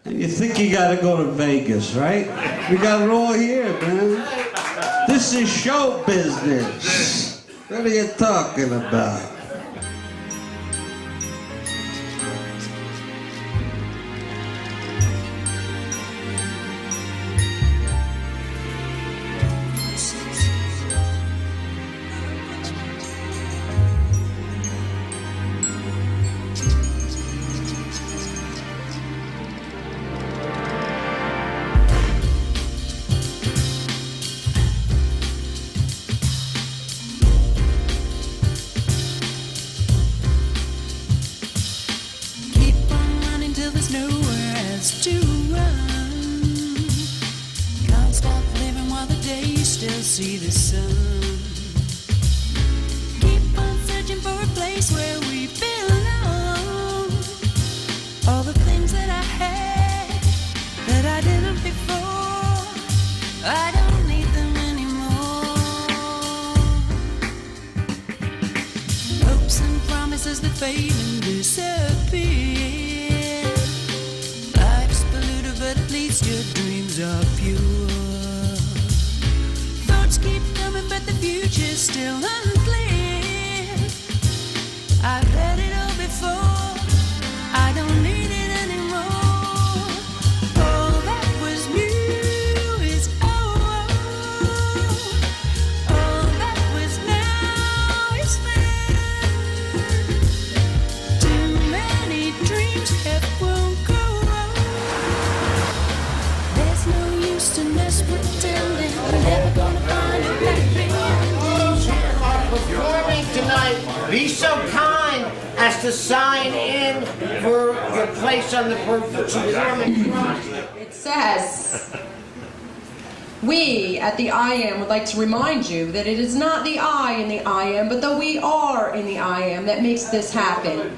You think you gotta go to Vegas, right? We got it all here, man. This is show business. What are you talking about? Nowhere else to run. Can't stop living while the day you still see the sun. Keep on searching for a place where we belong. All the things that I had that I didn't before, I don't need them anymore. Hopes and promises that fade and disappear. But at least your dreams are pure. Thoughts keep coming, but the future's still unclear. I've had it all before, I don't need it anymore. All that was new is old. All that was now is then. Too many dreams have grown cold. To mess pretending we're never gonna find a happy ending. Performing tonight, be so kind as to sign in for your place on the performance roster. It says, we at the I Am would like to remind you that it is not the I in the I Am, but the we are in the I Am that makes this happen.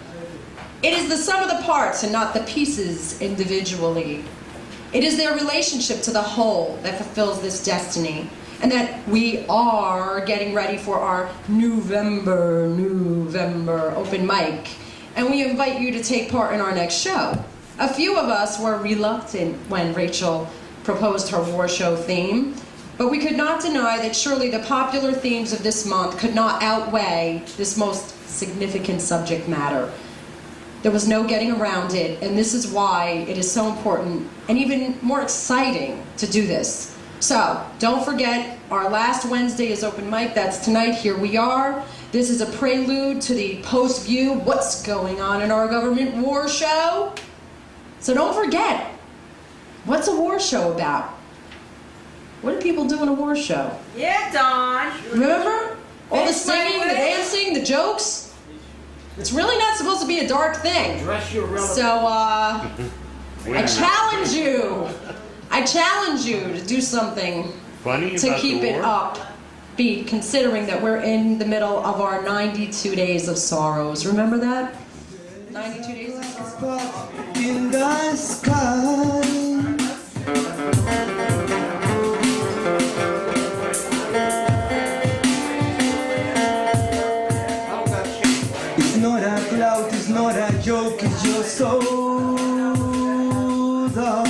It is the sum of the parts and not the pieces individually. It is their relationship to the whole that fulfills this destiny, and that we are getting ready for our November open mic, and we invite you to take part in our next show. A few of us were reluctant when Rachel proposed her war show theme, but we could not deny that surely the popular themes of this month could not outweigh this most significant subject matter. There was no getting around it, and this is why it is so important and even more exciting to do this. So, don't forget, our last Wednesday is open mic. That's tonight. Here we are. This is a prelude to the post-view, what's going on in our government war show. So don't forget, what's a war show about? What do people do in a war show? Yeah, Dawn. Remember? All the singing, the dancing, the jokes. It's really not supposed to be a dark thing. So, I challenge you. I challenge you to do something to keep it up. Be considering that we're in the middle of our 92 days of sorrows. Remember that? 92 days of sorrows. In the sky. Not a cloud, it's not a joke, it's just so dark.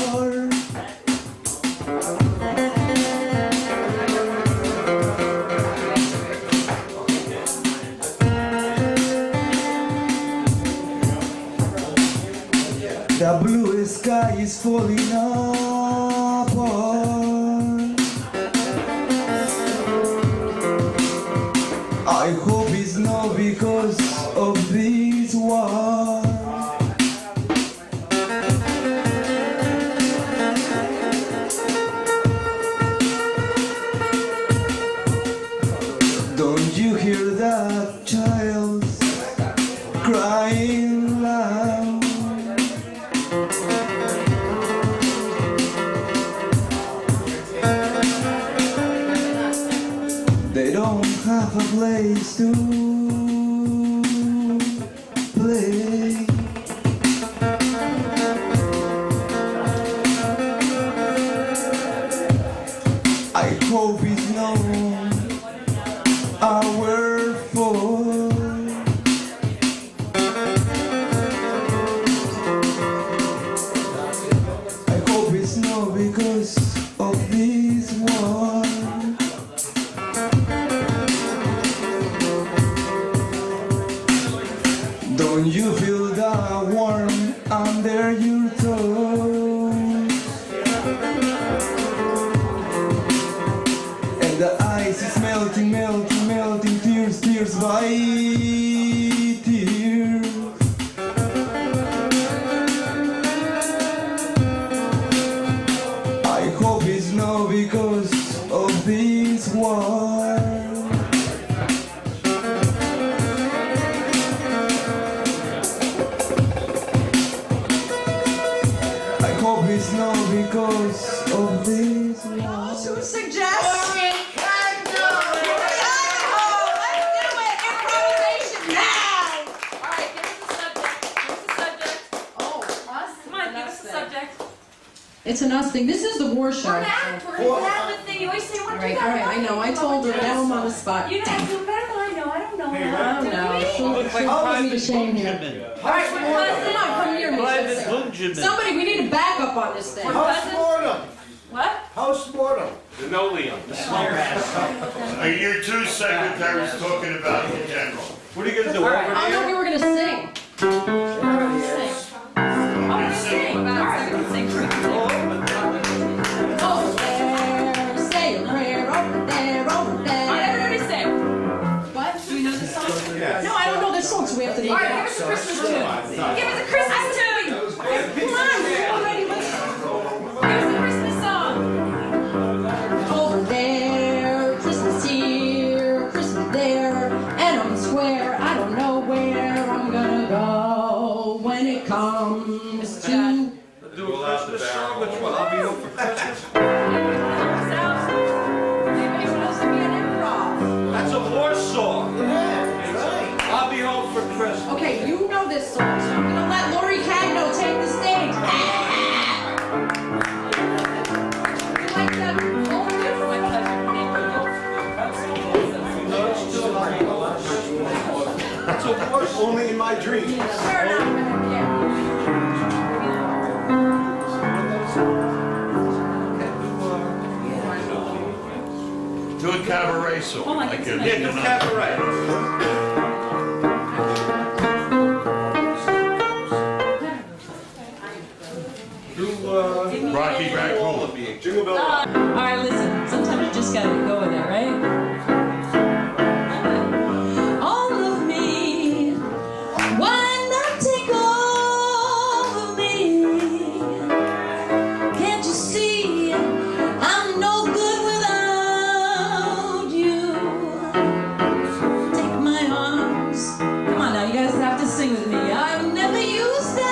The blue sky is falling apart. I hope it's not because of this war. Don't you hear that child crying loud? They don't have a place to play. I hope it's not our fault. where your toes, and the ice is melting, melting, melting, tears, tears by tears. I hope it's not because of this war. I hope it's not because of this war. To suggest. It's an us thing. This is the war show. We're not the thing. You always say what All right, I know. I told her. Now I'm on the spot. You know, I do better than I know. I don't know. I don't know. She'll put me to shame here. All right, Come on, come near me. Somebody, we need a backup on this thing. Post-mortem. What? Post-mortem. Linoleum. Are your two secretaries talking about the general? What are you gonna do? I thought we were going to sing. Over there, say a prayer. Over there, over there. Everybody sing. What? Do we know this song? No, I don't know this song, so we have to name All it. right, give us a Christmas tune. Give us a Christmas tune. Come on, we're already Give us a Christmas song. over there, Christmas here, Christmas there, and I'm swear I don't know where I'm gonna go when it comes to. Do a Christmas song? Which one? I'll be home for Christmas. Anybody wants to be an improv? That's a war song. Yeah, right. I'll be home for Christmas. Okay, you know this song, so I'm gonna let Lori Cagno take the stage. You like that? Oh, That's a war song. Only in my dreams. fair enough. Yeah. Do a cabaret song. Oh my like goodness. a- Yeah, do cabaret. Rocky Raccoon. Jingle bell. All right, listen. Sometimes you just gotta go with it, right? All of me, why not take all of me? Can't you see I'm no good without you? Take my arms. Come on now, you guys have to sing with me. I've never used them.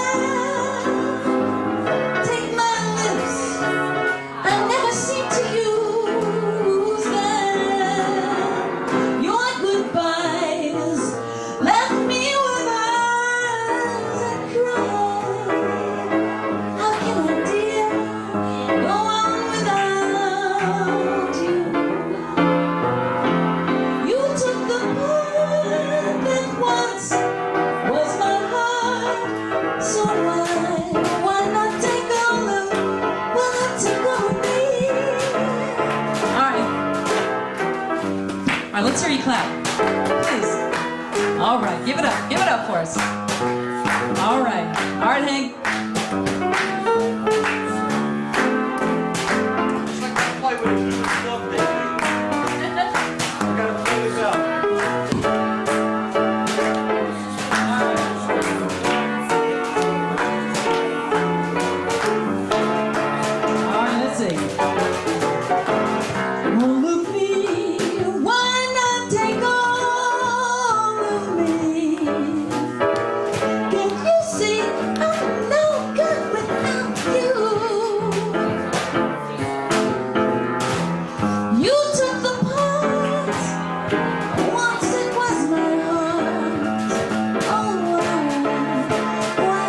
Take my lips. I never seem to use them. Your goodbyes left me with eyes that cry. How can I, dear, go on without you? You took the part that once was my heart. So why not take all of, why not take all of me? All right, let's hear you clap, please. All right, give it up for us. All right, Hank. It's like I play with it. It's love, baby. I gotta play this out. All right, let's see. All of me, why not take all of me? Can't you see I'm no good without you? You took the part, once it was my heart. Oh, why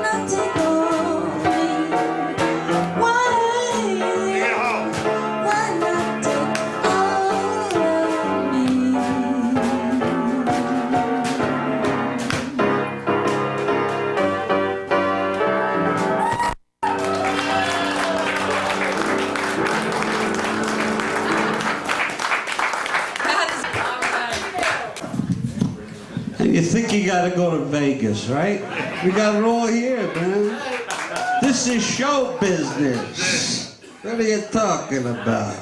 not take all of me? Why not take all of me? And you think you gotta go to Vegas, right? We got it all here, man. This is show business. What are you talking about?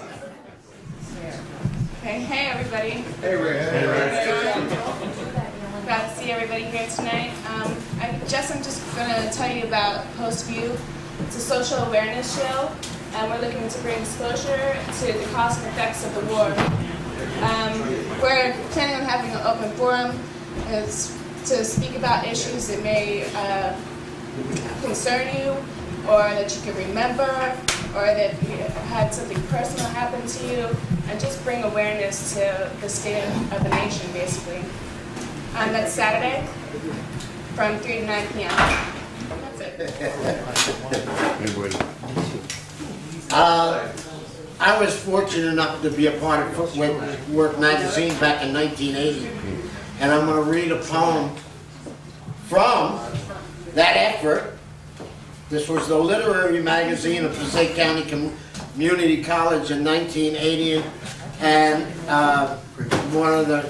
Hey everybody. Hey Ray. Glad to see everybody here tonight. I'm just going to tell you about Post View. It's a social awareness show, and we're looking to bring exposure to the cause and effects of the war. We're planning on having an open forum to speak about issues that may concern you, or that you can remember, or that you had something personal happen to you, and just bring awareness to the state of the nation, basically. That's Saturday from 3 to 9 p.m. That's it. I was fortunate enough to be a part of Footwork magazine back in 1980, and I'm going to read a poem from that effort. This was the literary magazine of Passaic County Community College in 1980, and one of the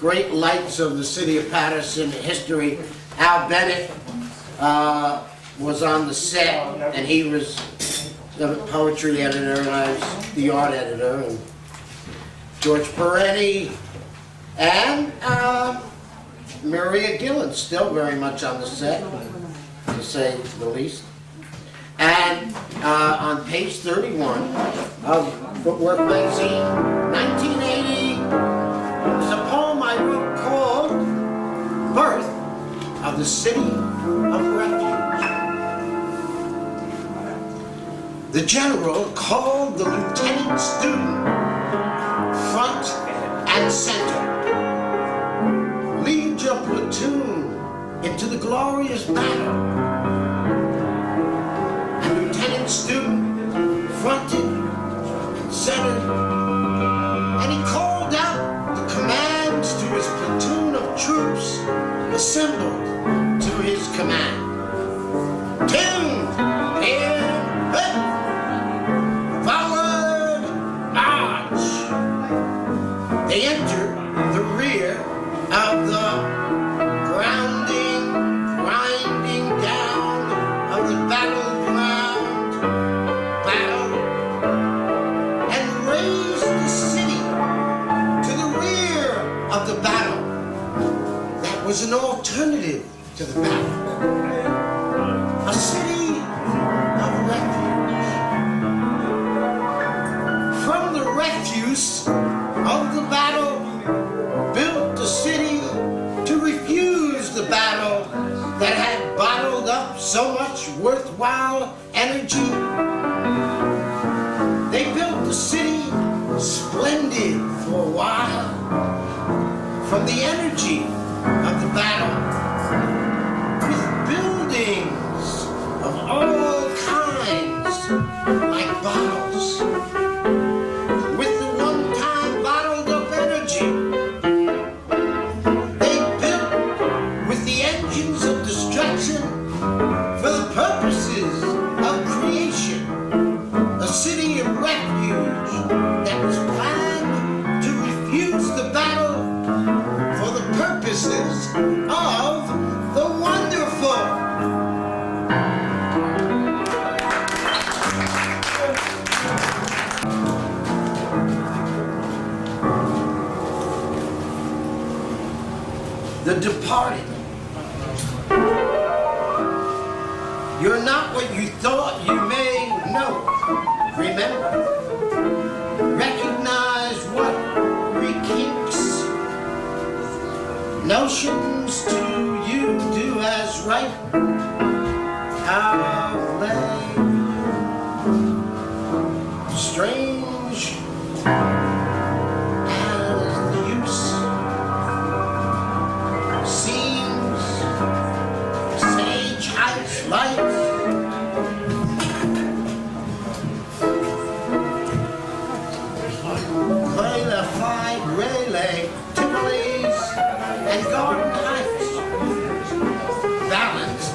great lights of the city of Patterson history, Al Bennett, was on the set, and he was the poetry editor, and I was the art editor, and George Peretti, and Maria Gillen, still very much on the set, to say the least. And on page 31 of Footwork magazine, 1980, was a poem I wrote called Birth of the City of Refuge. The general called the lieutenant student front and center. Lead your platoon into the glorious battle. Student fronted and centered, and he called out the commands to his platoon of troops assembled to his command. Tuned, in, forward, march. They entered the rear of the grinding down of the battleground. The battle that was an alternative to the battle, a city of refuge. From the refuse of the battle, built a city to refuse the battle that had bottled up so much worthwhile energy. They built the city splendid for a while. From the energy of the battle, with buildings of all kinds, like bottles, with the one-time bottled up energy. They built with the engines of destruction for the purposes of creation, a city of refuge that was planned to refuse the battle for the purposes of the wonderful. The departed. You're not what you thought you may know. Remember, recognize what rekinks notions to you do as right. How lay strange as the use seems, sage heights light. Clarified relay, Tiffany's, and Garden Heights, balanced,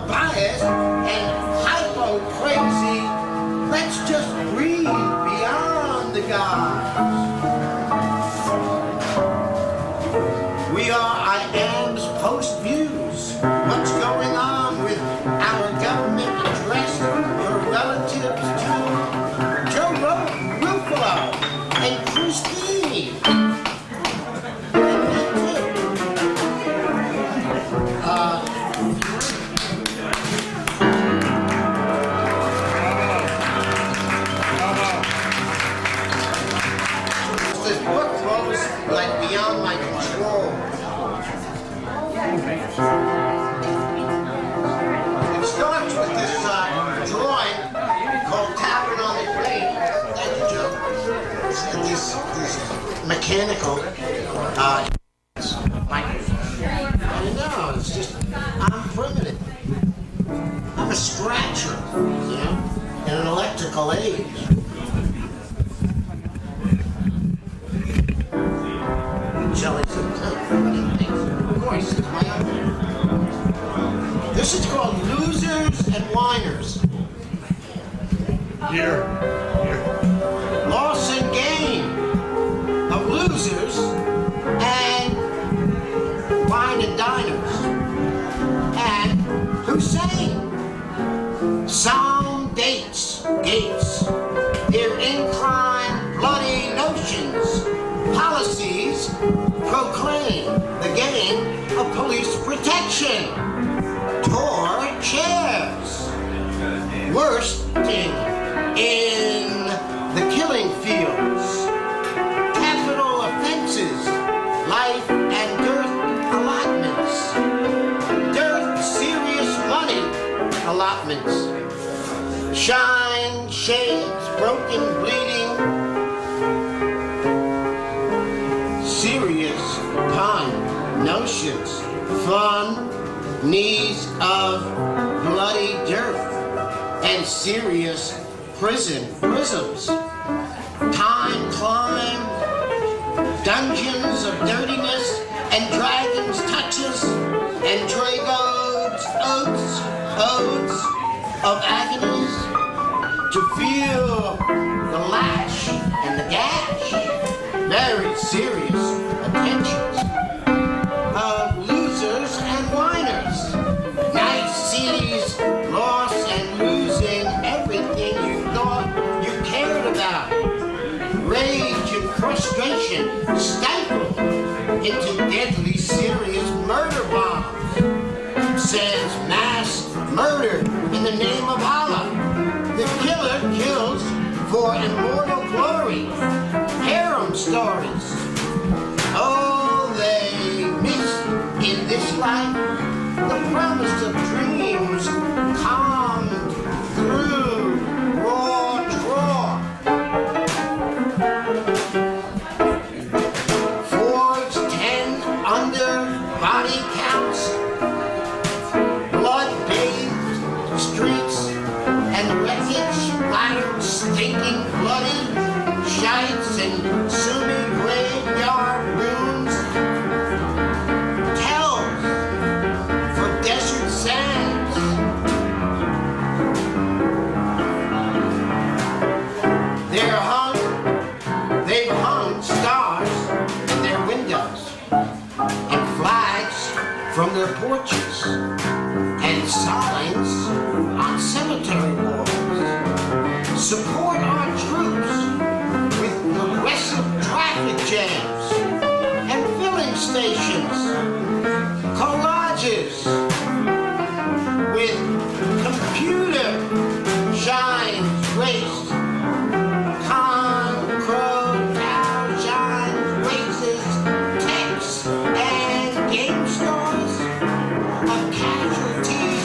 biased and hypo crazy. Let's just breathe beyond the gods. We are IAM's Post Views. What's going on with our government address your relatives to Joe Ruffalo and Christine? And me too. This book goes like beyond my control. It starts with this drawing called Tavern on the Green. Thank you, Joe. This mechanical microphone. I know, it's just, I'm primitive. I'm a scratcher, you know, in an electrical age. Jelly soup. Of course, it's my own. This is called Losers and Whiners. Here. Loss and gain of losers and wine and diners. And Hussein. Sound gates. Their incline, bloody notions. Policies proclaim the gain of police protection. Tore chairs. Worst thing in the killing fields. Capital offenses, life and dearth allotments. Dearth, serious money allotments. Shine, shades, broken, bleeding. Serious pun, notions, fun, knees of bloody dearth, and serious prisms. Time climb, dungeons of dirtiness, and dragons' touches, and Drago's odes of agonies, to feel the lash and the gash. Very serious attentions of losers and whiners. Nice seas, loss and losing everything you thought you cared about. Rage and frustration stifled into deadly serious murder bombs. Says mass murder in the name of Allah. The killer kills for immortal glory. Harem stories. Oh, they miss in this life the promise of dreams calmed through raw draw. Forged 10 under body counts, blood-bathed streets, and wreckage splattered, stinking, bloody shites and Sunni graveyard ruins. Tells for desert sands. They've hung stars in their windows and flags from their porches and signs on cemetery walls. Support our troops with aggressive traffic jams and filling stations, collages with computer shines graced, crow, cow shines, races, texts, and game stores of casualties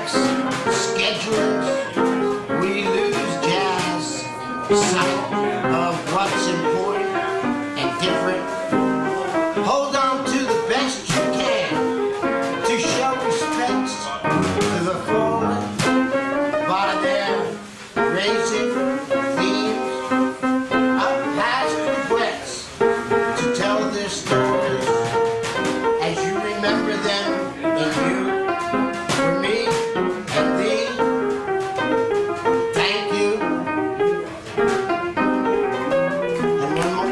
complex schedules, we lose jazz sight of what's important and different. Hold on to the best you can to show respect to the fallen by their raising themes of past regrets to tell their stories as you remember them in you, for me and thee. Thank you. And one more.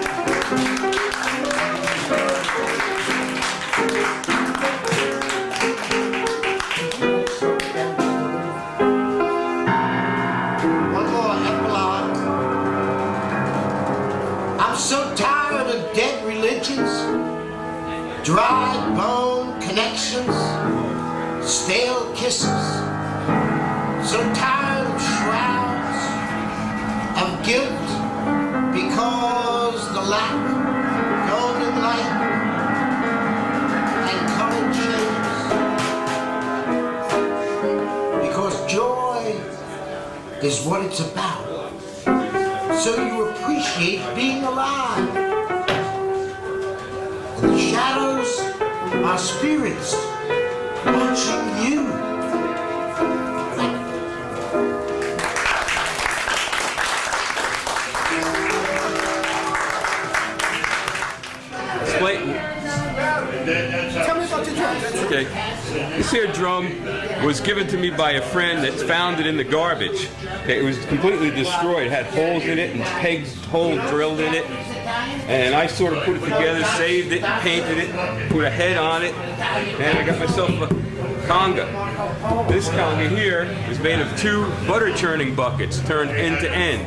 One more epilogue. I'm so tired of dead religions, dry bone connections, stale kisses. So tired of shrouds of guilt because the lack of golden light and color changes. Because joy is what it's about. So you appreciate being alive. And the shadows are spirits watching you. Tell me about your drums. Okay. This here drum was given to me by a friend that found it in the garbage. It was completely destroyed. It had holes in it and pegs, holes drilled in it. And I sort of put it together, saved it, painted it, put a head on it, and I got myself a conga. This conga here is made of 2 butter churning buckets turned end to end.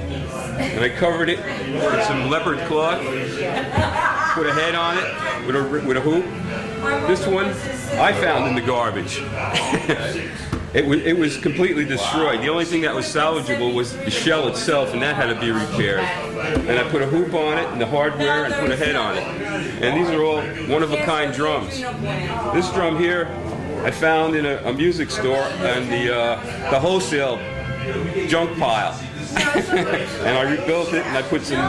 And I covered it with some leopard cloth, put a head on it with a hoop. This one I found in the garbage. It was completely destroyed. The only thing that was salvageable was the shell itself, and that had to be repaired. And I put a hoop on it and the hardware and put a head on it. And these are all one-of-a-kind drums. This drum here I found in a music store and the wholesale junk pile. And I rebuilt it and I put some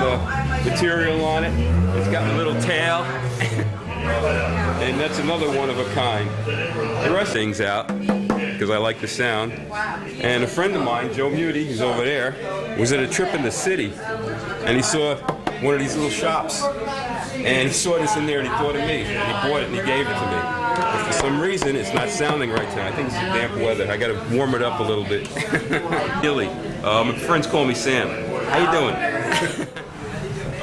material on it. It's got a little tail. And that's another one of a kind. The rest things out because I like the sound. And a friend of mine, Joe Muty, who's over there, was at a trip in the city and he saw one of these little shops. And he saw this in there and he thought of me. And he bought it and he gave it to me. But for some reason, it's not sounding right tonight. I think it's the damp weather. I got to warm it up a little bit. Billy, my friends call me Sam. How you doing?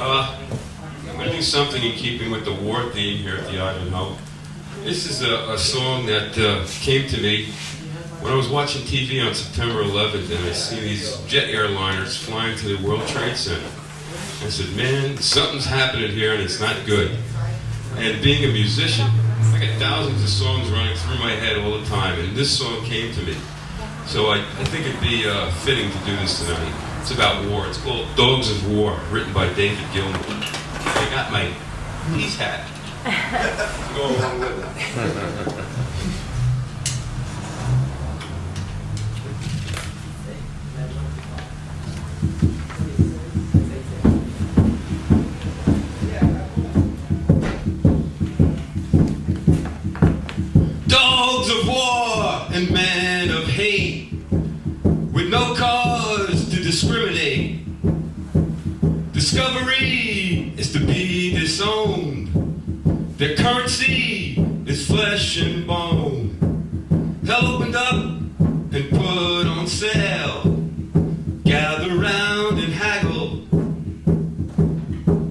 I'm going to do something in keeping with the war theme here at the Ivanhoe. This is a song that came to me when I was watching TV on September 11th and I see these jet airliners flying to the World Trade Center. I said, man, something's happening here and it's not good. And being a musician, I got thousands of songs running through my head all the time, and this song came to me. So I think it'd be fitting to do this tonight. It's about war. It's called Dogs of War, written by David Gilmour. I got my peace hat. Go along with it. Dogs of war and men of hate, with no cause to discriminate. Discovery is to be disowned. Their currency is flesh and bone. Hell opened up and put on sale. Gather round and haggle.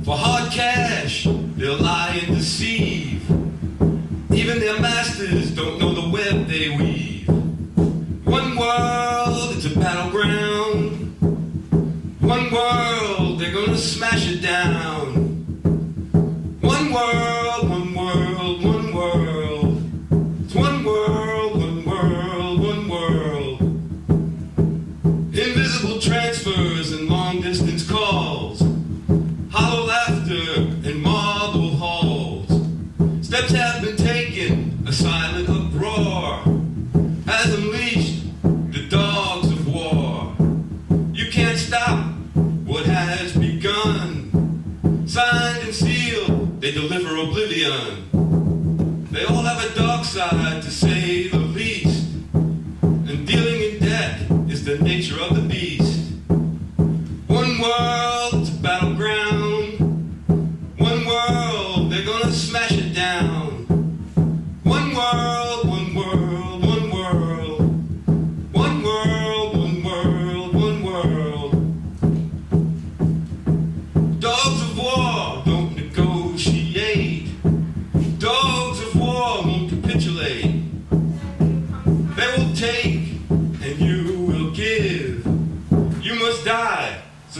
For hard cash, they'll lie and deceive. Even their masters don't know the web they weave. One world, it's a battleground. One world, they're gonna smash it down. One world, one world, one world. It's one world, one world, one world. Invisible transfers and long distance calls. Hollow laughter and marble halls. Steps have been taken, a silent uproar has unleashed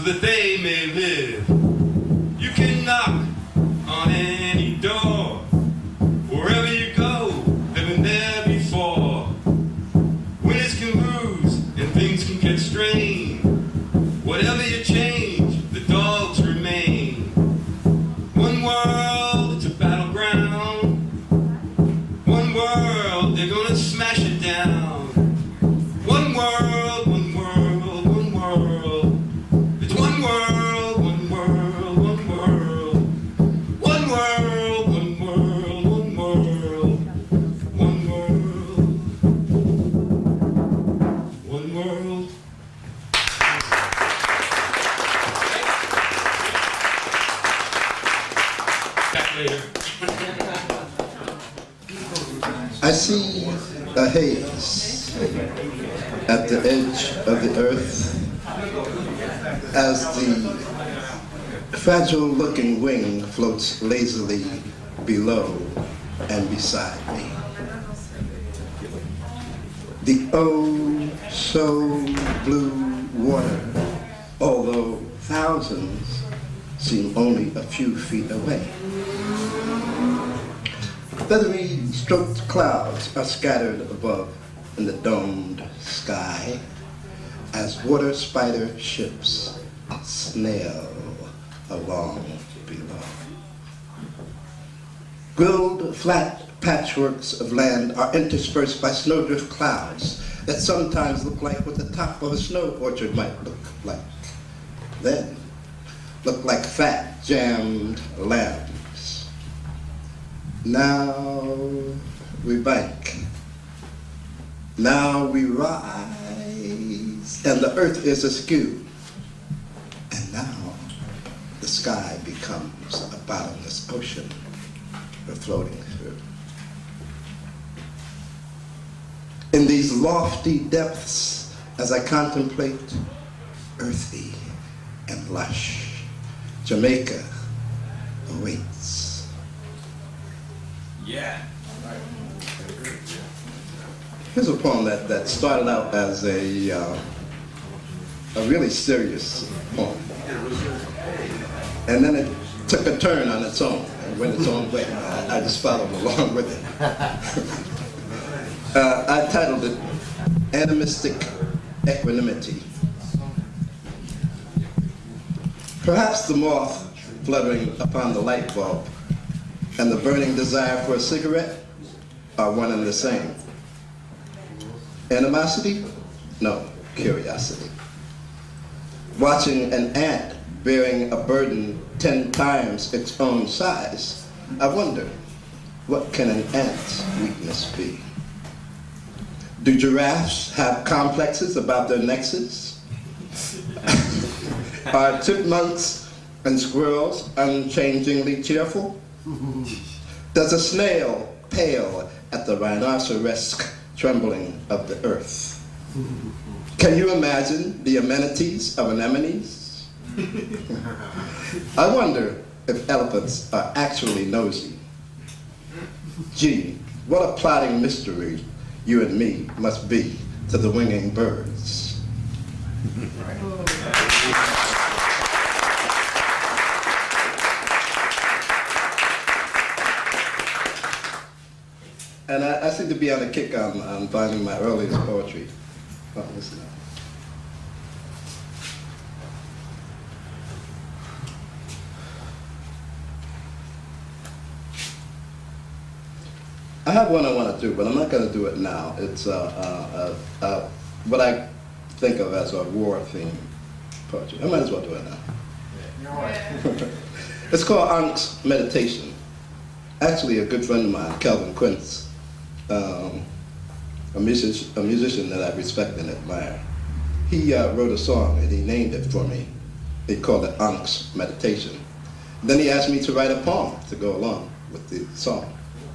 so that they may live. You can knock on any door, wherever you go, they've been there before. Winners can lose and things can get strange. Whatever you change, the dogs remain. One world, it's a battleground. One world, they're gonna smash it down. One world, one world, one world. It's one world, one world, one world. One world, one world, one world. One world. One world. Back later. I see a haze at the edge of the earth as the fragile-looking wing floats lazily below and beside me. The oh so blue water, although thousands, seem only a few feet away. Feathery stroked clouds are scattered above in the domed sky as water spider ships snail along below. Grilled flat patchworks of land are interspersed by snowdrift clouds that sometimes look like what the top of a snow orchard might look like. Then look like fat jammed lambs. Now we bank. Now we rise, and the earth is askew. And now the sky becomes a bottomless ocean we're floating through. In these lofty depths, as I contemplate, earthy and lush, Jamaica awaits. Yeah. Here's a poem that started out as a really serious poem. And then it took a turn on its own and went its own way. I just followed along with it. I titled it Animistic Equanimity. Perhaps the moth fluttering upon the light bulb and the burning desire for a cigarette are one and the same. Animosity? No, curiosity. Watching an ant bearing a burden 10 times its own size, I wonder, what can an ant's weakness be? Do giraffes have complexes about their nexus? Are chipmunks and squirrels unchangingly cheerful? Does a snail pale at the rhinoceros trembling of the earth? Can you imagine the amenities of anemones? I wonder if elephants are actually nosy. Gee, what a plotting mystery you and me must be to the winging birds. And I seem to be on a kick on finding my earliest poetry. Oh, listen now. I have one I want to do, but I'm not going to do it now. It's what I think of as a war-themed poetry. I might as well do it now. It's called Ank's Meditation. Actually, a good friend of mine, Calvin Quince, a musician that I respect and admire, he wrote a song and he named it for me. He called it Ank's Meditation. Then he asked me to write a poem to go along with the song.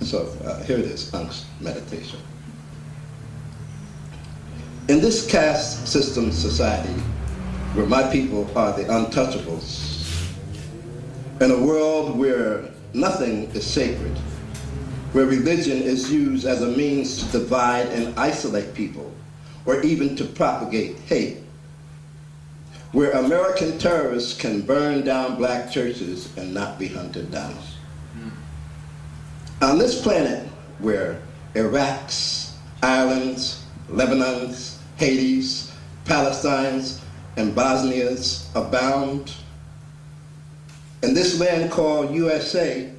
So here it is, Ank's Meditation. In this caste system society, where my people are the untouchables, in a world where nothing is sacred, where religion is used as a means to divide and isolate people, or even to propagate hate, where American terrorists can burn down black churches and not be hunted down. On this planet where Iraqs, Irelands, Lebanons, Haitis, Palestines, and Bosnias abound, in this land called USA,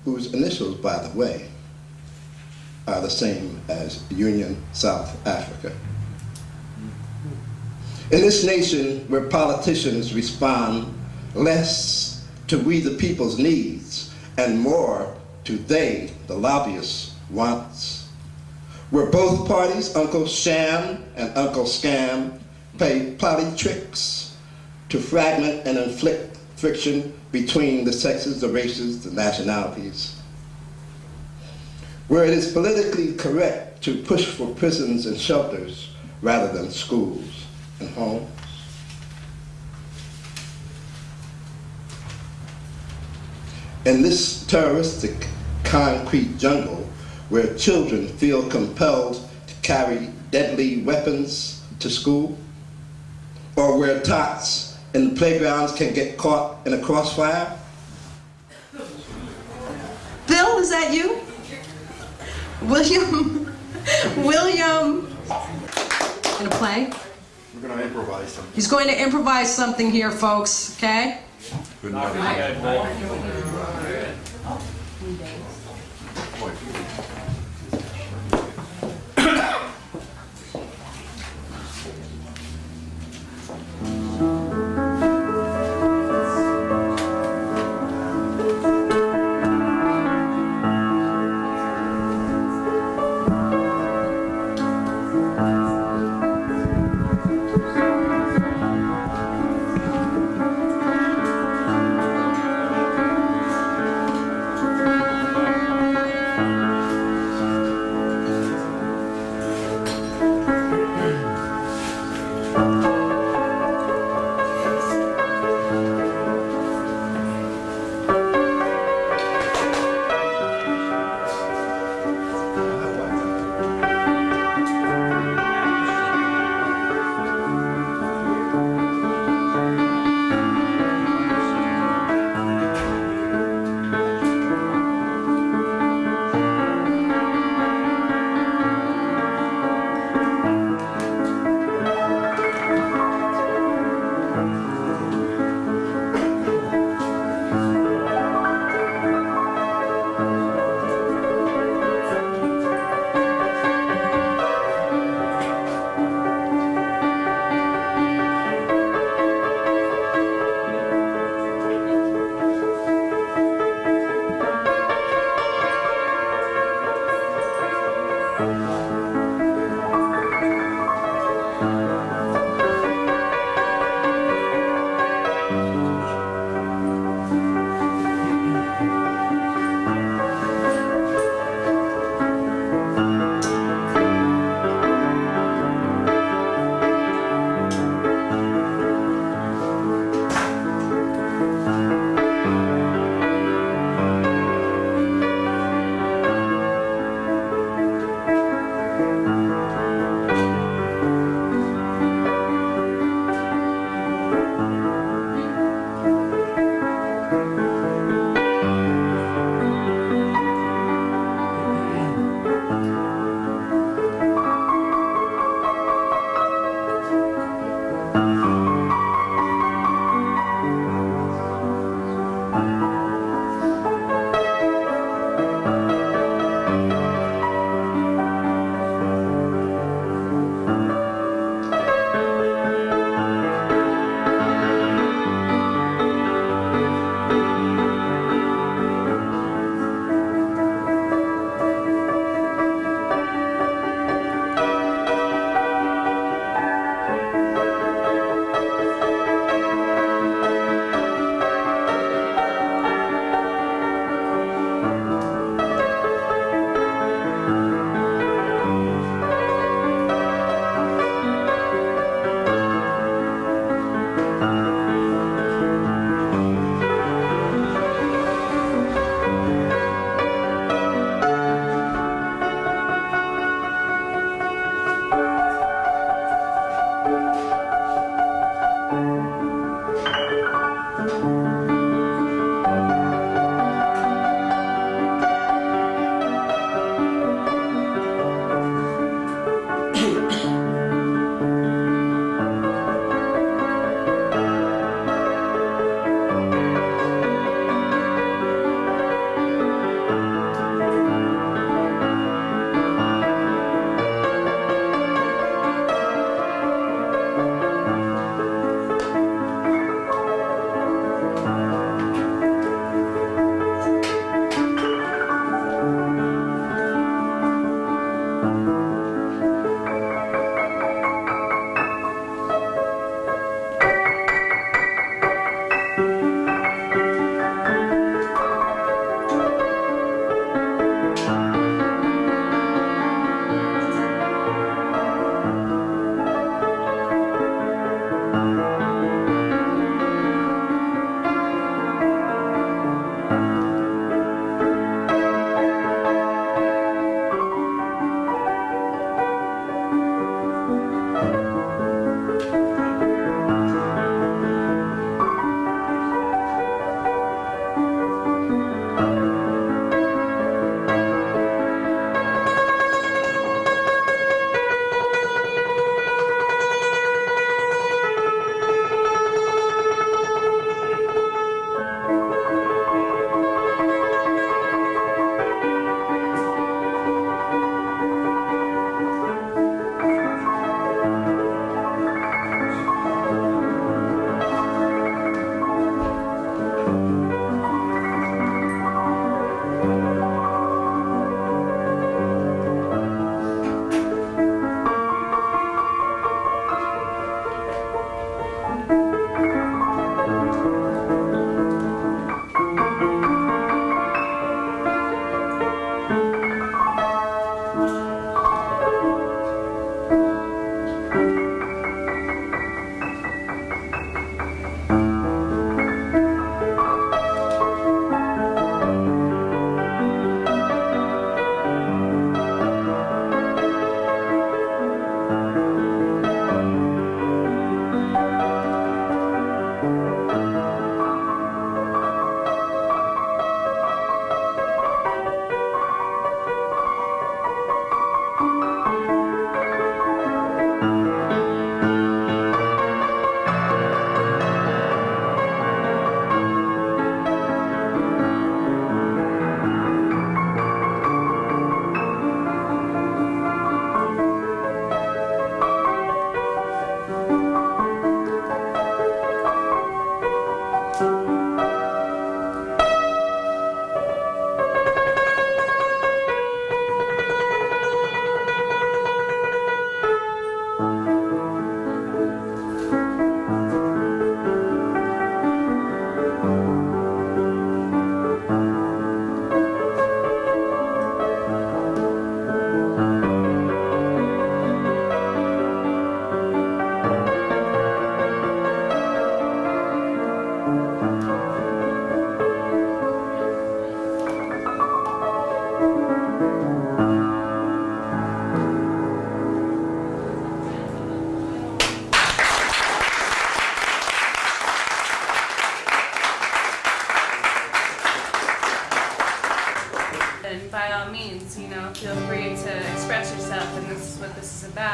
whose initials, by the way, are the same as Union South Africa. In this nation where politicians respond less to we the people's needs and more to they, the lobbyists' wants, where both parties, Uncle Sham and Uncle Scam, play plotty tricks to fragment and inflict friction between the sexes, the races, the nationalities, where it is politically correct to push for prisons and shelters rather than schools and homes. In this terroristic concrete jungle where children feel compelled to carry deadly weapons to school, or where tots in the playgrounds can get caught in a crossfire. Bill, is that you? William? Gonna play? We're going to improvise something. He's going to improvise something here, folks, okay? Good enough.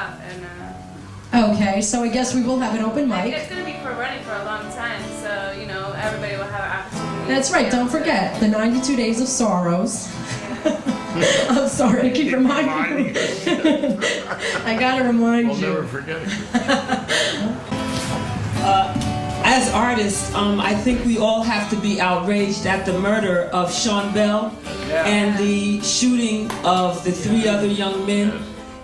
out. And Okay, so I guess we will have an open mic. it's going to be for running for a long time, so, you know, everybody will have an opportunity. That's right, don't forget, the 92 Days of Sorrows. I'm sorry to keep reminding you. I gotta remind you. We'll never forget it. As artists, I think we all have to be outraged at the murder of Sean Bell and the shooting of the 3 other young men.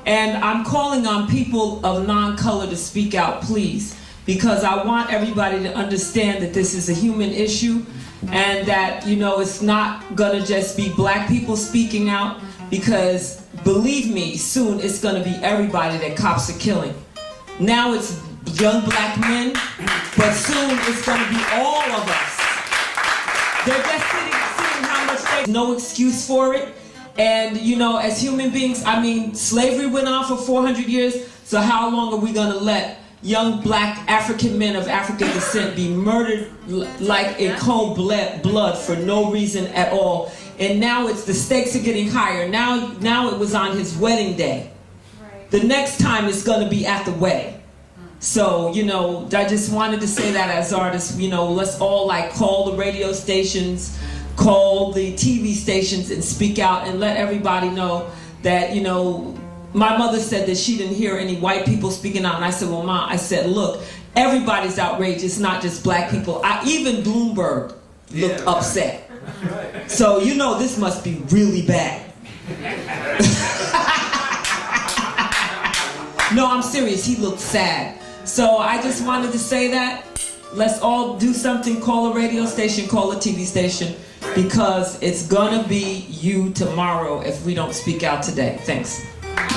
And I'm calling on people of non-color to speak out, please, because I want everybody to understand that this is a human issue and that, you know, it's not gonna just be black people speaking out, because believe me, soon it's gonna be everybody that cops are killing. Now it's young black men, but soon it's going to be all of us. They're just seeing how much no excuse for it. And, you know, as human beings, I mean, slavery went on for 400 years, so how long are we going to let young black African men of African descent be murdered like in cold blood for no reason at all? And now the stakes are getting higher. Now it was on his wedding day. The next time it's going to be at the wedding. So, you know, I just wanted to say that as artists, you know, let's all like call the radio stations, call the TV stations and speak out and let everybody know that, you know, my mother said that she didn't hear any white people speaking out. And I said, well, Ma, I said, look, everybody's outraged. It's not just black people. Even Bloomberg looked upset. So, you know, this must be really bad. No, I'm serious. He looked sad. So I just wanted to say that. Let's all do something. Call a radio station, call a TV station, because it's gonna be you tomorrow if we don't speak out today. Thanks. Can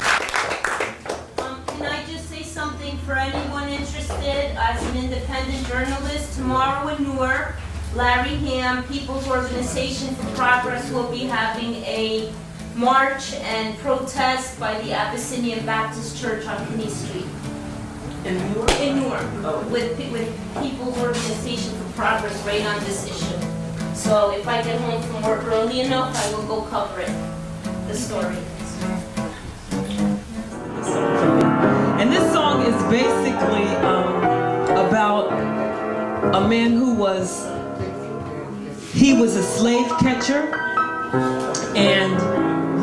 I just say something for anyone interested? As an independent journalist, tomorrow in Newark, Larry Ham, People's Organization for Progress, will be having a march and protest by the Abyssinian Baptist Church on Kinney Street. In Newark? In Newark, with People's Organization for Progress right on this issue. So if I get home from work early enough, I will go cover it, the story. And this song is basically about a man who was a slave catcher, and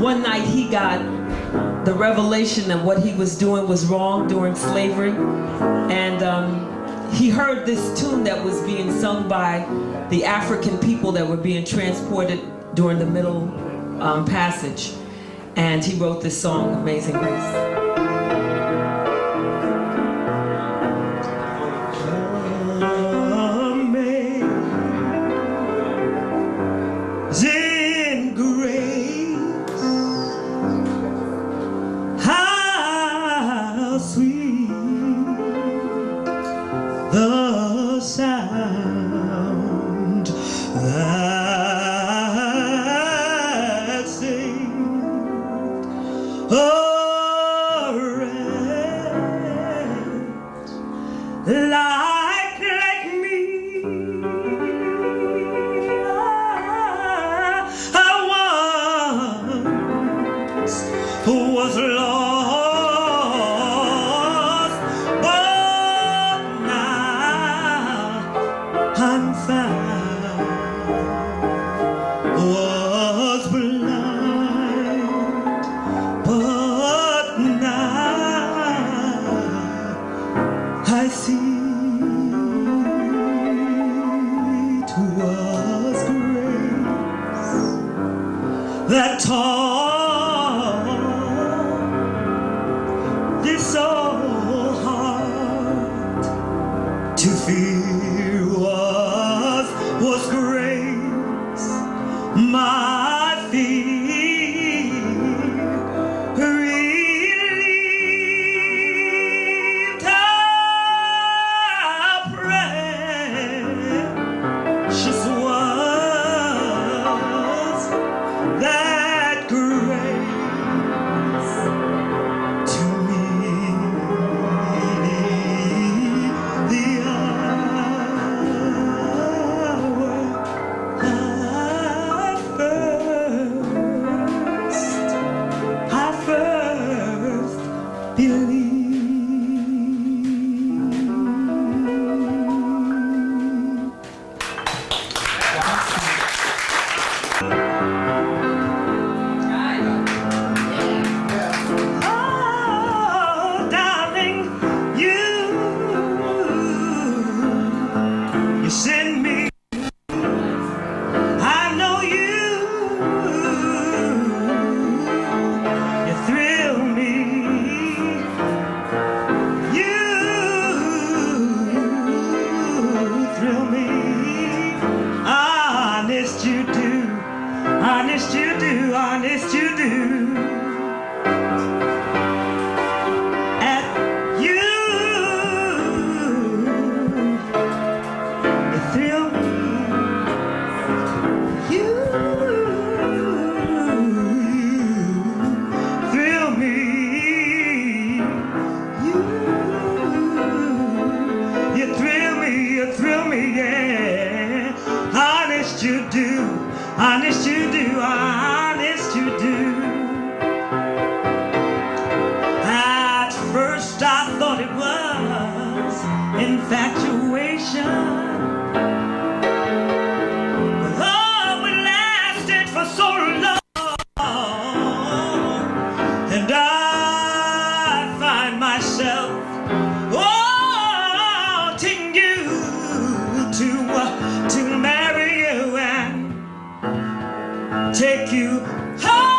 one night he got the revelation that what he was doing was wrong during slavery, and he heard this tune that was being sung by the African people that were being transported during the Middle Passage, and he wrote this song, Amazing Grace. The sound that saved a wretch like me. I once was lost, but I'm found, was blind, but now I see. 'Twas grace that taught this old heart to fear. Was grace my fear relieved? How precious was that grace to me, the thought it was infatuation. Love it lasted for so long, and I find myself wanting you to marry you and take you home.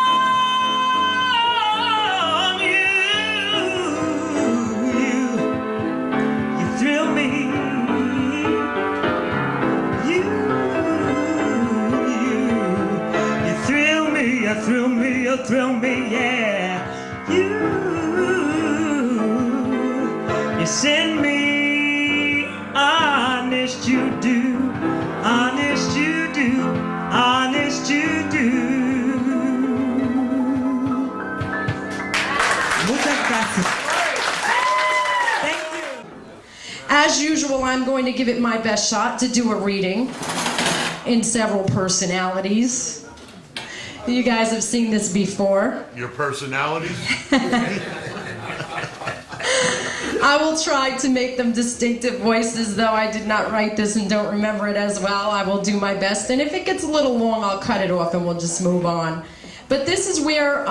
You thrill me. You thrill me, yeah. You send me, honest you do, honest you do, honest you do. Muchas gracias. Thank you. As usual, I'm going to give it my best shot to do a reading in several personalities. You guys have seen this before. Your personalities? I will try to make them distinctive voices, though I did not write this and don't remember it as well. I will do my best, and if it gets a little long, I'll cut it off and we'll just move on. But this is where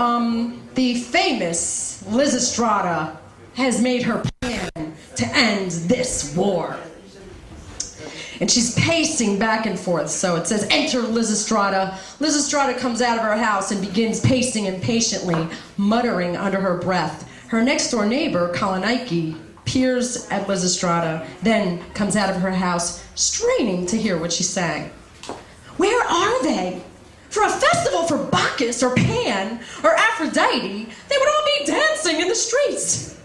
the famous Liz Estrada has made her plan to end this war. And she's pacing back and forth, so it says, enter Liz Estrada. Liz Estrada comes out of her house and begins pacing impatiently, muttering under her breath. Her next-door neighbor, Kalanike, peers at Liz Estrada, then comes out of her house, straining to hear what she sang. Where are they? For a festival for Bacchus or Pan or Aphrodite, they would all be dancing in the streets.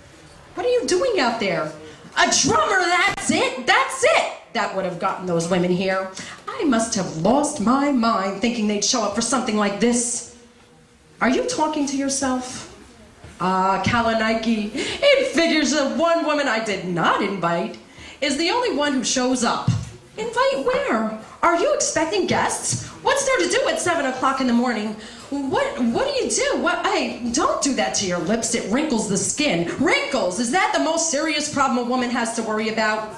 What are you doing out there? A drummer, that's it, that's it. That would have gotten those women here. I must have lost my mind thinking they'd show up for something like this. Are you talking to yourself? Kalanike, it figures that one woman I did not invite is the only one who shows up. Invite where? Are you expecting guests? What's there to do at 7 o'clock in the morning? What do you do? Hey, don't do that to your lips. It wrinkles the skin. Wrinkles, is that the most serious problem a woman has to worry about?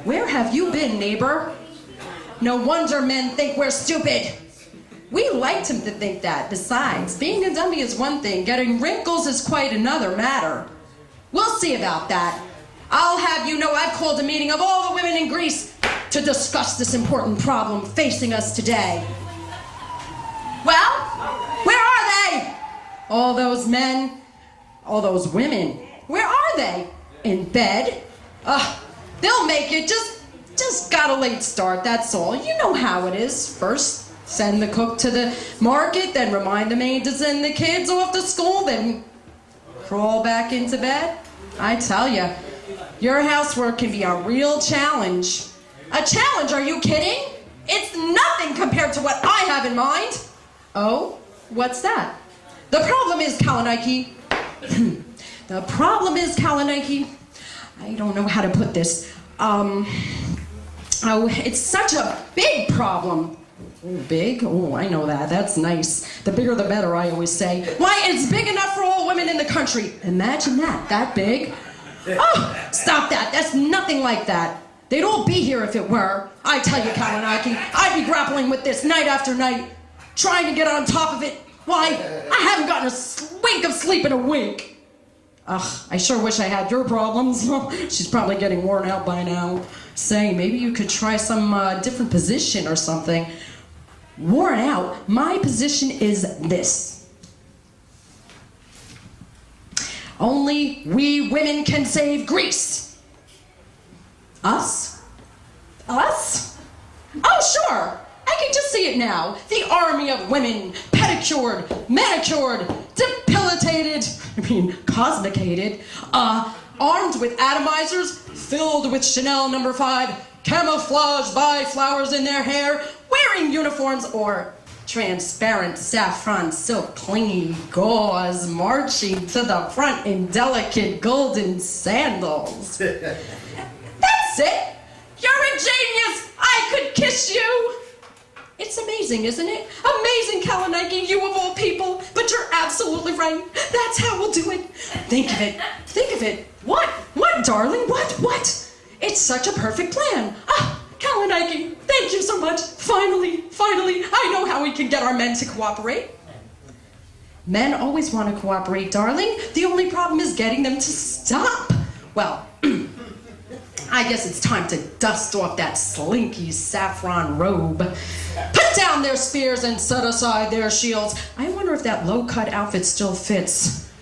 Where have you been, neighbor? No wonder men think we're stupid. We liked him to think that. Besides, being a dummy is one thing. Getting wrinkles is quite another matter. We'll see about that. I'll have you know I've called a meeting of all the women in Greece to discuss this important problem facing us today. Well, where are they? All those men, all those women, where are they? In bed? They'll make it, just got a late start, that's all. You know how it is. First, send the cook to the market, then remind the maid to send the kids off to school, then crawl back into bed. I tell you, your housework can be a real challenge. A challenge, are you kidding? It's nothing compared to what I have in mind. Oh, what's that? The problem is, Kalanike, the problem is, Kalanike, I don't know how to put this. It's such a big problem. Oh, big? Oh, I know that. That's nice. The bigger the better, I always say. Why, it's big enough for all women in the country. Imagine that big. Oh, stop that. That's nothing like that. They'd all be here if it were. I tell you, Kalanike, I'd be grappling with this night after night, trying to get on top of it. Why, I haven't gotten a wink of sleep in a week. I sure wish I had your problems. She's probably getting worn out by now. Say, maybe you could try some different position or something. Worn out? My position is this. Only we women can save Greece. Us? Us? Oh, sure. I can just see it now. The army of women, pedicured, manicured, cosmicated, armed with atomizers, filled with Chanel No. 5, camouflaged by flowers in their hair, wearing uniforms or transparent saffron silk clingy gauze, marching to the front in delicate golden sandals. That's it! You're a genius! I could kiss you! It's amazing, isn't it? Amazing, Kalanike, you of all people. But you're absolutely right. That's how we'll do it. Think of it. Think of it. What? What, darling? What? It's such a perfect plan. Ah, Kalanike, thank you so much. Finally, I know how we can get our men to cooperate. Men always want to cooperate, darling. The only problem is getting them to stop. Well, I guess it's time to dust off that slinky saffron robe. Put down their spears and set aside their shields. I wonder if that low-cut outfit still fits.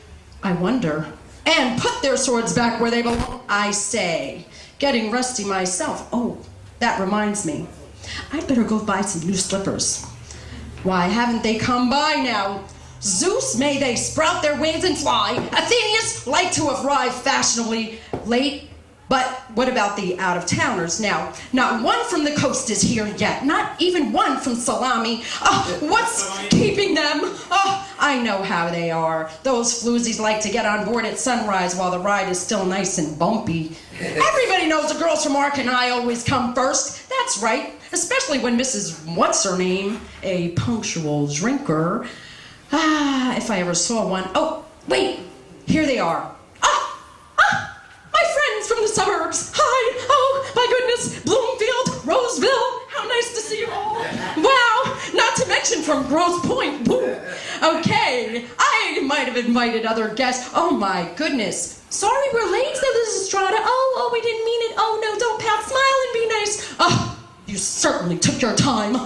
I wonder. And put their swords back where they belong, I say. Getting rusty myself. Oh, that reminds me. I'd better go buy some new slippers. Why haven't they come by now? Zeus, may they sprout their wings and fly. Athenius, like to have arrived fashionably late. But what about the out-of-towners now? Not one from the coast is here yet. Not even one from Salami. What's keeping them? I know how they are. Those floozies like to get on board at sunrise while the ride is still nice and bumpy. Everybody knows the girls from Arkanai always come first. That's right. Especially when Mrs. What's-her-name, a punctual drinker. If I ever saw one. Oh, wait. Here they are. From the suburbs. Hi. Oh, my goodness. Bloomfield, Roseville. How nice to see you all. Wow. Not to mention from Grosse Pointe. Woo. Okay. I might have invited other guests. Oh, my goodness. Sorry we're late, said Mrs. Estrada. Oh, we didn't mean it. Oh, no, don't pout. Smile and be nice. Oh, you certainly took your time.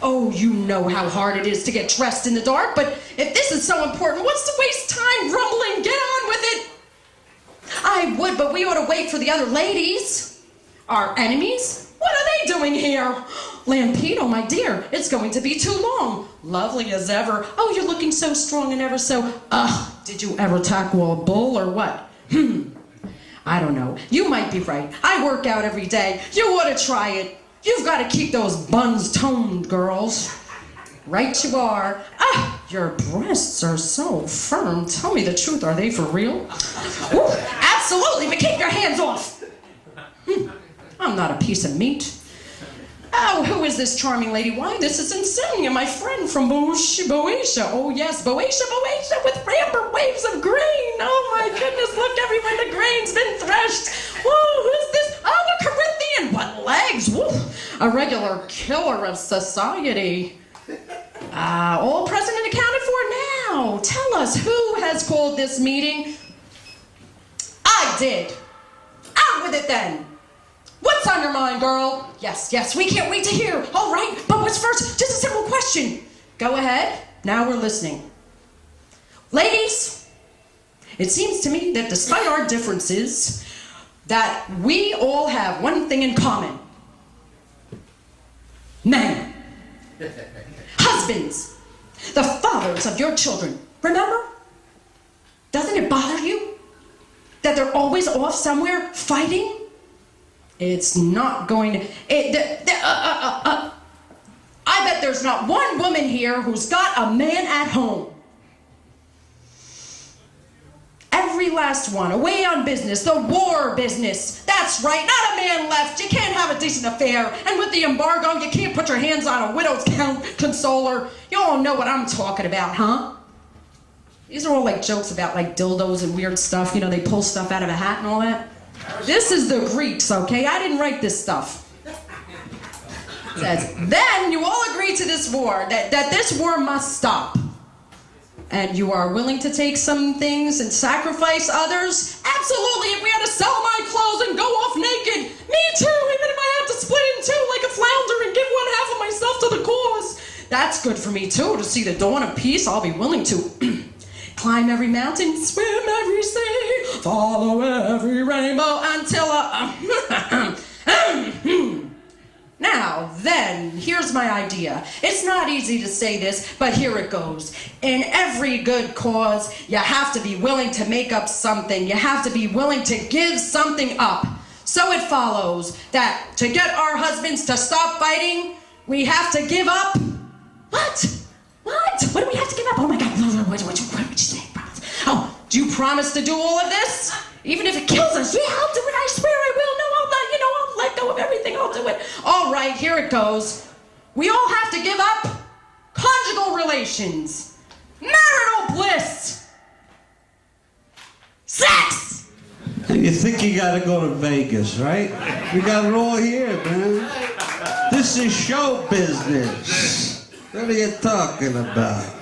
Oh, you know how hard it is to get dressed in the dark, but if this is so important, what's to waste time grumbling? Get on with it. I would, but we ought to wait for the other ladies. Our enemies? What are they doing here? Lampedo, my dear, it's going to be too long. Lovely as ever. Oh, you're looking so strong and ever so... did you ever tackle a bull or what? I don't know. You might be right. I work out every day. You ought to try it. You've got to keep those buns toned, girls. Right you are. Your breasts are so firm. Tell me the truth, are they for real? Ooh, absolutely, but keep your hands off. I'm not a piece of meat. Oh, who is this charming lady? Why, this is Insignia, my friend from Boeotia. Oh, yes, Boeotia, with rampant waves of grain. Oh, my goodness, look, everyone, the grain's been threshed. Whoa, who's this? Oh, the Corinthian. What legs? Woo. A regular killer of society. All present and accounted for now. Tell us, who has called this meeting? I did. Out with it then. What's on your mind, girl? Yes, we can't wait to hear. All right, but what's first? Just a simple question. Go ahead. Now we're listening. Ladies, it seems to me that despite our differences, that we all have one thing in common. Men. Husbands. The fathers of your children. Remember? Doesn't it bother you that they're always off somewhere fighting? It's not going to... I bet there's not one woman here who's got a man at home. Every last one, away on business, the war business. That's right, not a man left. You can't have a decent affair. And with the embargo, you can't put your hands on a widow's consoler. You all know what I'm talking about, huh? These are all like jokes about like dildos and weird stuff. You know, they pull stuff out of a hat and all that. This is the Greeks, okay? I didn't write this stuff. It says, then you all agree to this war, that this war must stop. And you are willing to take some things and sacrifice others? Absolutely, if we had to sell my clothes and go off naked. Me too, even if I had to split in two like a flounder and give one half of myself to the cause. That's good for me too, to see the dawn of peace. I'll be willing to. Climb every mountain, swim every sea, follow every rainbow until Now, then, here's my idea. It's not easy to say this, but here it goes. In every good cause, you have to be willing to make up something. You have to be willing to give something up. So it follows that to get our husbands to stop fighting, we have to give up... What? What do we have to give up? Oh my God, what would you say? Oh, do you promise to do all of this? Even if it kills us? Yeah, I'll do it, I swear I will. No, I'll let go of everything, I'll do it. All right, here it goes. We all have to give up conjugal relations, marital bliss, sex. You think you gotta go to Vegas, right? We got it all here, man. This is show business. What are you talking about?